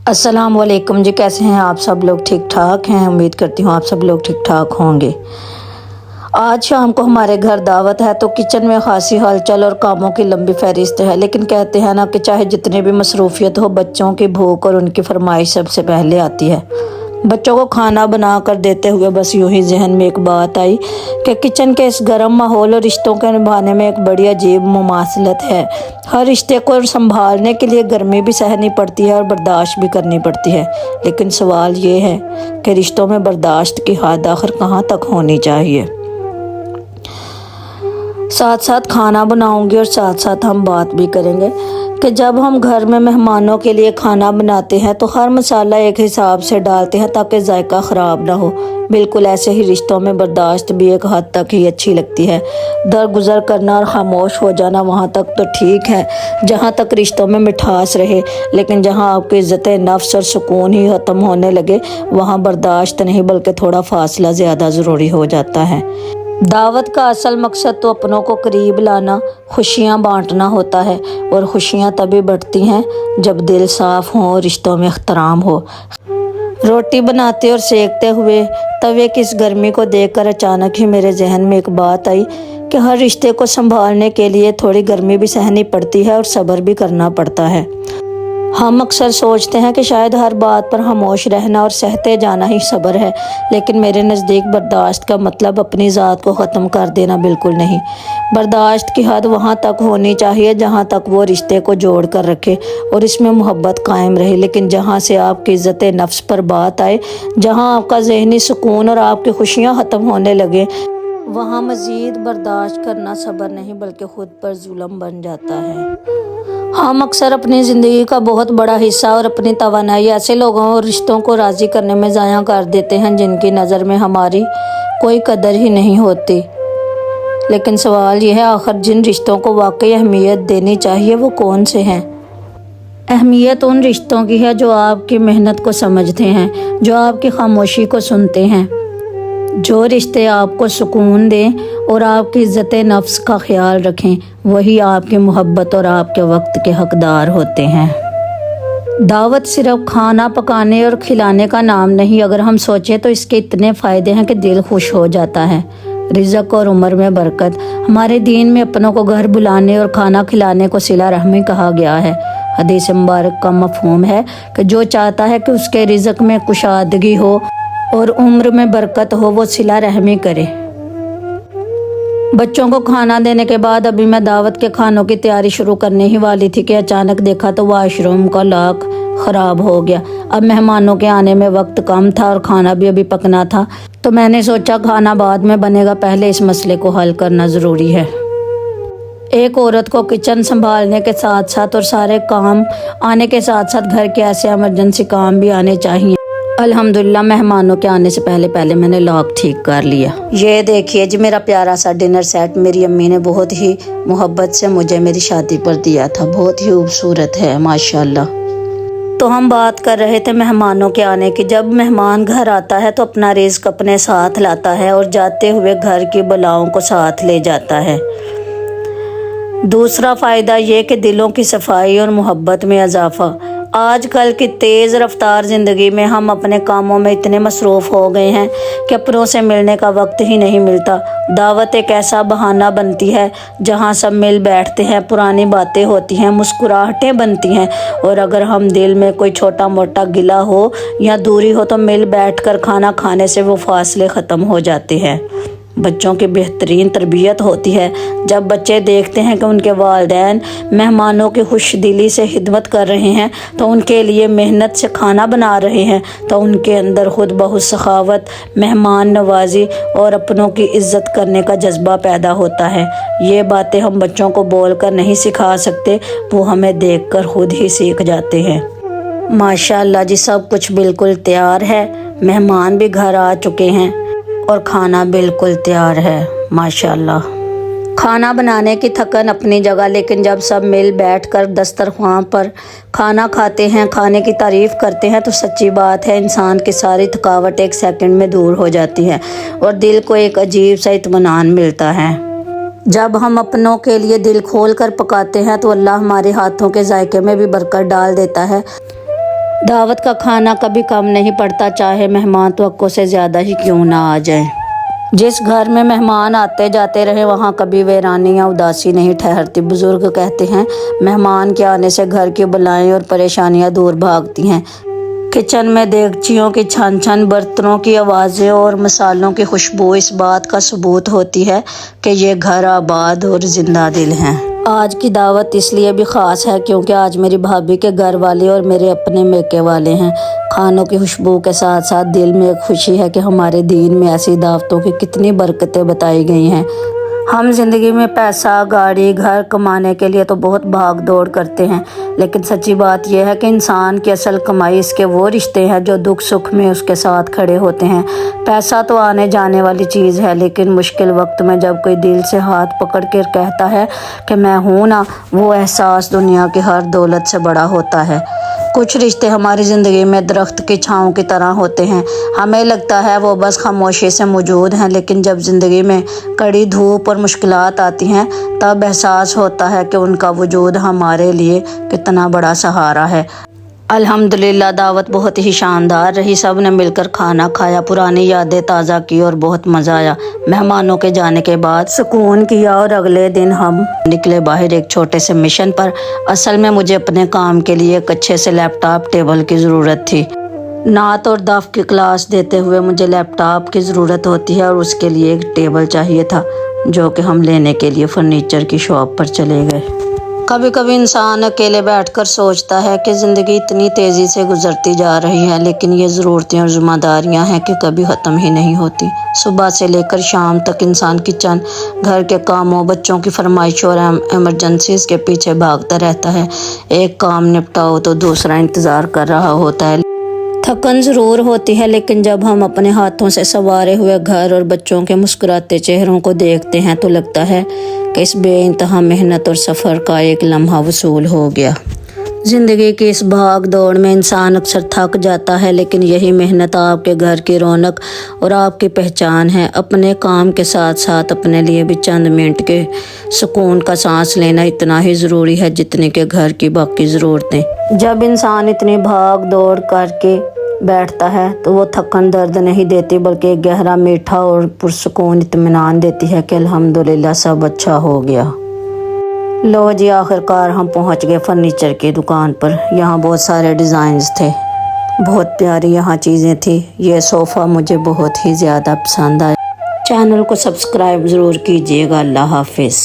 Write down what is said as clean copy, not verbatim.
अस्सलाम वालेकुम जी। कैसे हैं आप सब लोग? ठीक ठाक हैं? उम्मीद करती हूँ आप सब लोग ठीक ठाक होंगे। आज शाम को हमारे घर दावत है तो किचन में खासी हलचल और कामों की लंबी फहरिस्त है। लेकिन कहते हैं ना कि चाहे जितनी भी मसरूफियत हो, बच्चों की भूख और उनकी फरमाइश सबसे पहले आती है। बच्चों को खाना बना कर देते हुए बस यूं ही जहन में एक बात आई कि किचन के इस गर्म माहौल और रिश्तों के निभाने में एक बड़ी अजीब मुमासलत है। हर रिश्ते को संभालने के लिए गर्मी भी सहनी पड़ती है और बर्दाश्त भी करनी पड़ती है। लेकिन सवाल ये है कि रिश्तों में बर्दाश्त की हद आखिर कहाँ तक होनी चाहिए। साथ साथ खाना बनाऊंगी और साथ साथ हम बात भी करेंगे कि जब हम घर में मेहमानों के लिए खाना बनाते हैं तो हर मसाला एक हिसाब से डालते हैं ताकि जायका ख़राब ना हो। बिल्कुल ऐसे ही रिश्तों में बर्दाश्त भी एक हद तक ही अच्छी लगती है। दरगुजर करना और खामोश हो जाना वहाँ तक तो ठीक है जहाँ तक रिश्तों में मिठास रहे, लेकिन जहाँ आपकी इज़्ज़त नफ्स और सुकून ही ख़त्म होने लगे वहाँ बर्दाश्त नहीं बल्कि थोड़ा फासला ज़्यादा ज़रूरी हो जाता है। दावत का असल मकसद तो अपनों को करीब लाना, खुशियाँ बांटना होता है और खुशियाँ तभी बढ़ती हैं जब दिल साफ़ हो और रिश्तों में एहतराम हो। रोटी बनाते और सेकते हुए तवे की इस गर्मी को देखकर अचानक ही मेरे जहन में एक बात आई कि हर रिश्ते को संभालने के लिए थोड़ी गर्मी भी सहनी पड़ती है और सब्र भी करना पड़ता है। हम अक्सर सोचते हैं कि शायद हर बात पर खामोश रहना और सहते जाना ही सब्र है, लेकिन मेरे नज़दीक बर्दाश्त का मतलब अपनी ज़ात को ख़त्म कर देना बिल्कुल नहीं। बर्दाश्त की हद वहाँ तक होनी चाहिए जहाँ तक वो रिश्ते को जोड़ कर रखे और इसमें मोहब्बत कायम रहे। लेकिन जहाँ से आपकी इज़्ज़त नफ्स पर बात आए, जहाँ आपका ज़हनी सुकून और आपकी खुशियाँ ख़त्म होने लगे, वहाँ मज़ीद बर्दाश्त करना सब्र नहीं बल्कि ख़ुद पर जुल्म बन जाता है। हम अक्सर अपनी ज़िंदगी का बहुत बड़ा हिस्सा और अपनी तवानाई ऐसे लोगों और रिश्तों को राज़ी करने में ज़ाया कर देते हैं जिनकी नज़र में हमारी कोई कदर ही नहीं होती। लेकिन सवाल यह है, आखिर जिन रिश्तों को वाकई अहमियत देनी चाहिए वो कौन से हैं? अहमियत उन रिश्तों की है जो आपकी मेहनत को समझते हैं, जो आपकी खामोशी को सुनते हैं, जो रिश्ते आपको सुकून दें और आपकी इज़्ज़त नफ्स का ख्याल रखें। वही आपकी मोहब्बत और आपके वक्त के हकदार होते हैं। दावत सिर्फ खाना पकाने और खिलाने का नाम नहीं। अगर हम सोचें तो इसके इतने फ़ायदे हैं कि दिल खुश हो जाता है। रिज़्क़ और उम्र में बरकत। हमारे दीन में अपनों को घर बुलाने और खाना खिलाने को सिला रहमी कहा गया है। हदीस मुबारक का मफ़हूम है कि जो चाहता है कि उसके रिज़्क़ में कुशादगी हो और उम्र में बरकत हो वो सिला रहमी करे। बच्चों को खाना देने के बाद अभी मैं दावत के खानों की तैयारी शुरू करने ही वाली थी कि अचानक देखा तो वाशरूम का लॉक ख़राब हो गया। अब मेहमानों के आने में वक्त कम था और खाना भी अभी पकना था, तो मैंने सोचा खाना बाद में बनेगा, पहले इस मसले को हल करना ज़रूरी है। एक औरत को किचन संभालने के साथ साथ और सारे काम आने के साथ साथ घर के ऐसे इमरजेंसी काम भी आने चाहिए। अल्हम्दुलिल्लाह मेहमानों के आने से पहले मैंने लॉक ठीक कर लिया। ये देखिए जी मेरा प्यारा सा डिनर सेट मेरी अम्मी ने बहुत ही मोहब्बत से मुझे मेरी शादी पर दिया था। बहुत ही खूबसूरत है माशाल्लाह। तो हम बात कर रहे थे मेहमानों के आने की। जब मेहमान घर आता है तो अपना रिज़्क़ अपने साथ लाता है और जाते हुए घर की बलाओं को साथ ले जाता है। दूसरा फ़ायदा ये कि दिलों की सफाई और मोहब्बत में इजाफा। आजकल की तेज़ रफ्तार ज़िंदगी में हम अपने कामों में इतने मसरूफ़ हो गए हैं कि अपनों से मिलने का वक्त ही नहीं मिलता। दावत एक ऐसा बहाना बनती है जहां सब मिल बैठते हैं, पुरानी बातें होती हैं, मुस्कुराहटें बनती हैं और अगर हम दिल में कोई छोटा मोटा गिला हो या दूरी हो तो मिल बैठकर खाना खाने से वो फासले ख़त्म हो जाते हैं। बच्चों की बेहतरीन तरबियत होती है जब बच्चे देखते हैं कि उनके वालिदैन मेहमानों की खुश दिली से खिदमत कर रहे हैं, तो उनके लिए मेहनत से खाना बना रहे हैं, तो उनके अंदर खुद बहुत सखावत, मेहमान नवाजी और अपनों की इज़्ज़त करने का जज्बा पैदा होता है। ये बातें हम बच्चों को बोलकर नहीं सिखा सकते, वो हमें देखकर खुद ही सीख जाते हैं। माशाअल्लाह जी सब कुछ बिल्कुल तैयार है। मेहमान भी घर आ चुके हैं और खाना बिल्कुल तैयार है माशाल्लाह। खाना बनाने की थकन अपनी जगह, लेकिन जब सब मिल बैठकर दस्तरख्वां पर खाना खाते हैं, खाने की तारीफ़ करते हैं तो सच्ची बात है इंसान की सारी थकावट एक सेकंड में दूर हो जाती है और दिल को एक अजीब सा इत्मीनान मिलता है। जब हम अपनों के लिए दिल खोल कर पकाते हैं तो अल्लाह हमारे हाथों के जायके में भी बरकत डाल देता है दावत का खाना कभी कम नहीं पड़ता, चाहे मेहमान तवक्को से ज़्यादा ही क्यों ना आ जाएं। जिस घर में मेहमान आते जाते रहे वहाँ कभी वीरानी या उदासी नहीं ठहरती। बुजुर्ग कहते हैं मेहमान के आने से घर की बलाएं और परेशानियाँ दूर भागती हैं। किचन में देगचियों की छन छन, बर्तनों की आवाज़ें और मसालों की खुशबू इस बात का सबूत होती है कि ये घर आबाद और जिंदा दिल हैं। आज की दावत इसलिए भी ख़ास है क्योंकि आज मेरी भाभी के घर वाले और मेरे अपने मेके वाले हैं। खानों की खुशबू के साथ साथ दिल में एक खुशी है कि हमारे दीन में ऐसी दावतों की कितनी बरकतें बताई गई हैं। हम ज़िंदगी में पैसा, गाड़ी, घर कमाने के लिए तो बहुत भाग दौड़ करते हैं, लेकिन सच्ची बात यह है कि इंसान की असल कमाई इसके वो रिश्ते हैं जो दुख सुख में उसके साथ खड़े होते हैं। पैसा तो आने जाने वाली चीज़ है, लेकिन मुश्किल वक्त में जब कोई दिल से हाथ पकड़ कर कहता है कि मैं हूँ ना, वो एहसास दुनिया की हर दौलत से बड़ा होता है। कुछ रिश्ते हमारी ज़िंदगी में दरख्त की छाँव की तरह होते हैं। हमें लगता है वो बस खामोशी से मौजूद हैं, लेकिन जब ज़िंदगी में कड़ी धूप और मुश्किलात आती हैं तब एहसास होता है कि उनका वजूद हमारे लिए कितना बड़ा सहारा है। अल्हम्दुलिल्लाह दावत बहुत ही शानदार रही। सब ने मिलकर खाना खाया, पुरानी यादें ताज़ा की और बहुत मज़ा आया। मेहमानों के जाने के बाद सुकून किया और अगले दिन हम निकले बाहर एक छोटे से मिशन पर। असल में मुझे अपने काम के लिए एक अच्छे से लैपटॉप टेबल की ज़रूरत थी। नात और दफ की क्लास देते हुए मुझे लैपटॉप की ज़रूरत होती है और उसके लिए एक टेबल चाहिए था, जो कि हम लेने के लिए फ़र्नीचर की शॉप पर चले गए। कभी कभी इंसान अकेले बैठकर सोचता है कि ज़िंदगी इतनी तेज़ी से गुजरती जा रही है, लेकिन ये ज़रूरतें और ज़िम्मेदारियां हैं कि कभी ख़त्म ही नहीं होती। सुबह से लेकर शाम तक इंसान किचन, घर के कामों, बच्चों की फरमाइशों और एमरजेंसीज़ के पीछे भागता रहता है। एक काम निपटाओ तो दूसरा इंतज़ार कर रहा होता है। थकन ज़रूर होती है, लेकिन जब हम अपने हाथों से संवारे हुए घर और बच्चों के मुस्कुराते चेहरों को देखते हैं तो लगता है कि इस बेइंतहा मेहनत और सफ़र का एक लम्हा वसूल हो गया। ज़िंदगी की इस भाग दौड़ में इंसान अक्सर थक जाता है, लेकिन यही मेहनत आपके घर की रौनक और आपकी पहचान है। अपने काम के साथ साथ अपने लिए भी चंद मिनट के सुकून का सांस लेना इतना ही ज़रूरी है जितनी के घर की बाकी ज़रूरतें। जब इंसान इतनी भाग दौड़ करके बैठता है तो वो थकन दर्द नहीं देती, बल्कि एक गहरा, मीठा और पुरसुकून इत्मीनान देती है कि अल्हम्दुलिल्लाह सब अच्छा हो गया। लो जी, आखिरकार हम पहुंच गए फर्नीचर की दुकान पर। यहाँ बहुत सारे डिज़ाइंस थे, बहुत प्यारी यहाँ चीज़ें थी। ये सोफ़ा मुझे बहुत ही ज़्यादा पसंद आया। चैनल को सब्सक्राइब ज़रूर कीजिएगा। अल्लाह हाफिज़।